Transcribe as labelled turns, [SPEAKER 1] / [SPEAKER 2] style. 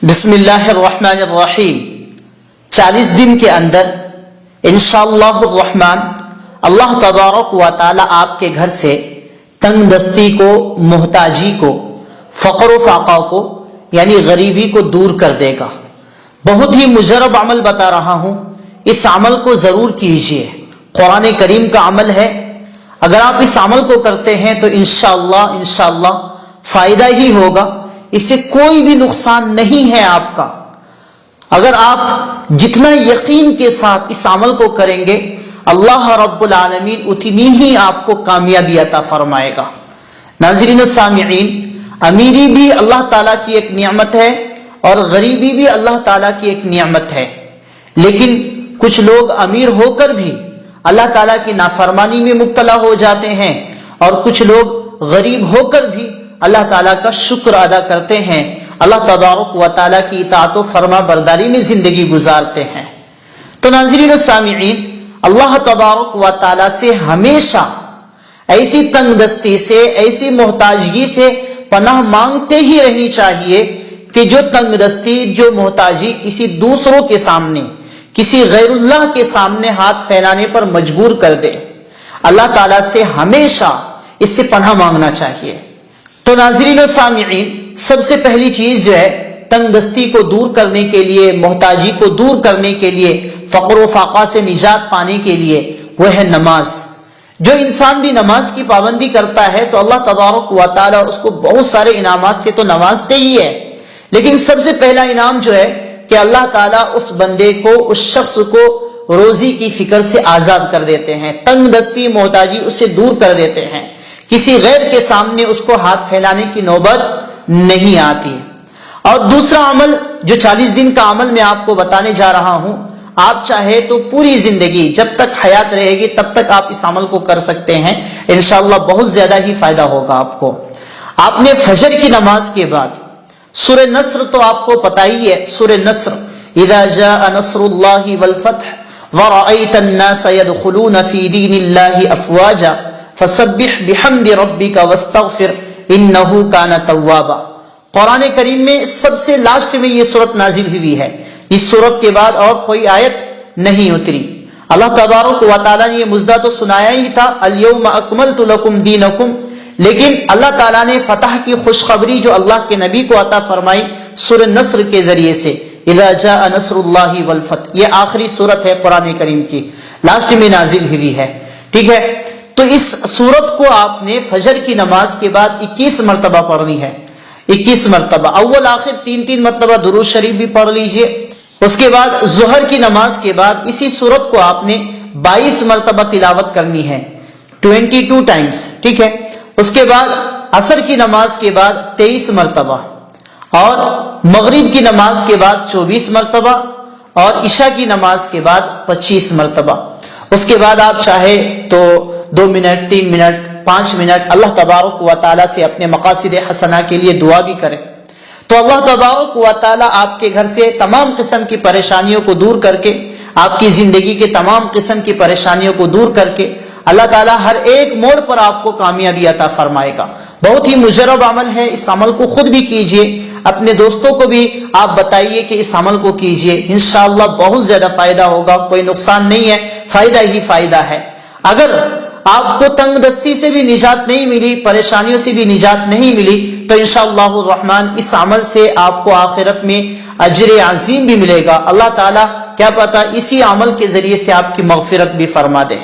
[SPEAKER 1] بسم اللہ الرحمن الرحیم 40 دن کے اندر انشاءاللہ الرحمن اللہ تبارک و تعالی آپ کے گھر سے تنگ دستی کو، محتاجی کو، فقر و فاقہ کو یعنی غریبی کو دور کر دے گا۔ بہت ہی مجرب عمل بتا رہا ہوں، اس عمل کو ضرور کیجئے۔ قرآن کریم کا عمل ہے، اگر آپ اس عمل کو کرتے ہیں تو انشاءاللہ فائدہ ہی ہوگا، اس سے کوئی بھی نقصان نہیں ہے آپ کا۔ اگر آپ جتنا یقین کے ساتھ اس عمل کو کریں گے، اللہ رب العالمین اتنی ہی آپ کو کامیابی عطا فرمائے گا۔ ناظرین و سامعین، امیری بھی اللہ تعالیٰ کی ایک نعمت ہے اور غریبی بھی اللہ تعالیٰ کی ایک نعمت ہے، لیکن کچھ لوگ امیر ہو کر بھی اللہ تعالیٰ کی نافرمانی میں مبتلا ہو جاتے ہیں، اور کچھ لوگ غریب ہو کر بھی اللہ تعالیٰ کا شکر ادا کرتے ہیں، اللہ تبارک و تعالیٰ کی اطاعت و فرما برداری میں زندگی گزارتے ہیں۔ تو ناظرین و سامعین، اللہ تبارک و تعالیٰ سے ہمیشہ ایسی تنگ دستی سے، ایسی محتاجگی سے پناہ مانگتے ہی رہنی چاہیے کہ جو تنگ دستی، جو محتاجی کسی دوسروں کے سامنے، کسی غیر اللہ کے سامنے ہاتھ پھیلانے پر مجبور کر دے۔ اللہ تعالیٰ سے ہمیشہ اس سے پناہ مانگنا چاہیے۔ تو ناظرین و سامعین، سب سے پہلی چیز جو ہے تنگ دستی کو دور کرنے کے لیے، محتاجی کو دور کرنے کے لیے، فقر و فاقہ سے نجات پانے کے لیے، وہ ہے نماز۔ جو انسان بھی نماز کی پابندی کرتا ہے تو اللہ تبارک و تعالیٰ اس کو بہت سارے انعامات سے تو نوازتے ہی ہے، لیکن سب سے پہلا انعام جو ہے کہ اللہ تعالیٰ اس بندے کو، اس شخص کو روزی کی فکر سے آزاد کر دیتے ہیں، تنگ دستی، محتاجی اس سے دور کر دیتے ہیں، کسی غیر کے سامنے اس کو ہاتھ پھیلانے کی نوبت نہیں آتی۔ اور دوسرا عمل جو 40 دن کا عمل میں آپ کو بتانے جا رہا ہوں، آپ چاہے تو پوری زندگی جب تک حیات رہے گی تب تک آپ اس عمل کو کر سکتے ہیں، انشاءاللہ بہت زیادہ ہی فائدہ ہوگا آپ کو۔ آپ نے فجر کی نماز کے بعد سورہ نصر تو آپ کو پتہ ہی ہے، سورہ نصر، اذا جاء نصر اللہ والفتح ورأیت الناس يدخلون فی دین اللہ افواجا فسبح بحمد ربک واستغفر انہ کان توابا۔ قرآن کریم میں سب سے لاسٹ میں یہ سورت نازل ہوئی ہے، اس سورت کے بعد اور کوئی آیت نہیں اتری۔ اللہ تبارک و تعالیٰ نے یہ مژدہ تو سنایا ہی تھا، الیوم اکملت لکم دینکم، لیکن اللہ تعالیٰ نے فتح کی خوشخبری جو اللہ کے نبی کو عطا فرمائی سورہ نصر کے ذریعے سے، اذا جاء نصر اللہ والفتح، یہ آخری سورت ہے قرآن کریم کی، لاسٹ میں نازل ہوئی ہے، ٹھیک ہے۔ تو اس سورت کو آپ نے فجر کی نماز کے بعد 21 مرتبہ پڑھنی ہے، 21 مرتبہ، اول آخر 3 مرتبہ درود شریف بھی پڑھ لیجئے۔ اس کے بعد ظہر کی نماز کے بعد اسی سورت کو آپ نے 22 مرتبہ تلاوت کرنی ہے، 22 ٹائمز، ٹھیک ہے۔ اس کے بعد عصر کی نماز کے بعد 23 مرتبہ، اور مغرب کی نماز کے بعد 24 مرتبہ، اور عشاء کی نماز کے بعد 25 مرتبہ۔ اس کے بعد آپ چاہے تو 2 منٹ، 3 منٹ، 5 منٹ اللہ تبارک و تعالیٰ سے اپنے مقاصد حسنہ کے لیے دعا بھی کریں، تو اللہ تبارک و تعالیٰ آپ کے گھر سے تمام قسم کی پریشانیوں کو دور کر کے، آپ کی زندگی کے تمام قسم کی پریشانیوں کو دور کر کے اللہ تعالیٰ ہر ایک موڑ پر آپ کو کامیابی عطا فرمائے گا۔ بہت ہی مجرب عمل ہے، اس عمل کو خود بھی کیجئے، اپنے دوستوں کو بھی آپ بتائیے کہ اس عمل کو کیجئے، انشاءاللہ بہت زیادہ فائدہ ہوگا، کوئی نقصان نہیں ہے، فائدہ ہی فائدہ ہے۔ اگر آپ کو تنگ دستی سے بھی نجات نہیں ملی، پریشانیوں سے بھی نجات نہیں ملی، تو انشاءاللہ الرحمن اس عمل سے آپ کو آخرت میں اجر عظیم بھی ملے گا۔ اللہ تعالیٰ کیا پتہ اسی عمل کے ذریعے سے آپ کی مغفرت بھی فرما دے۔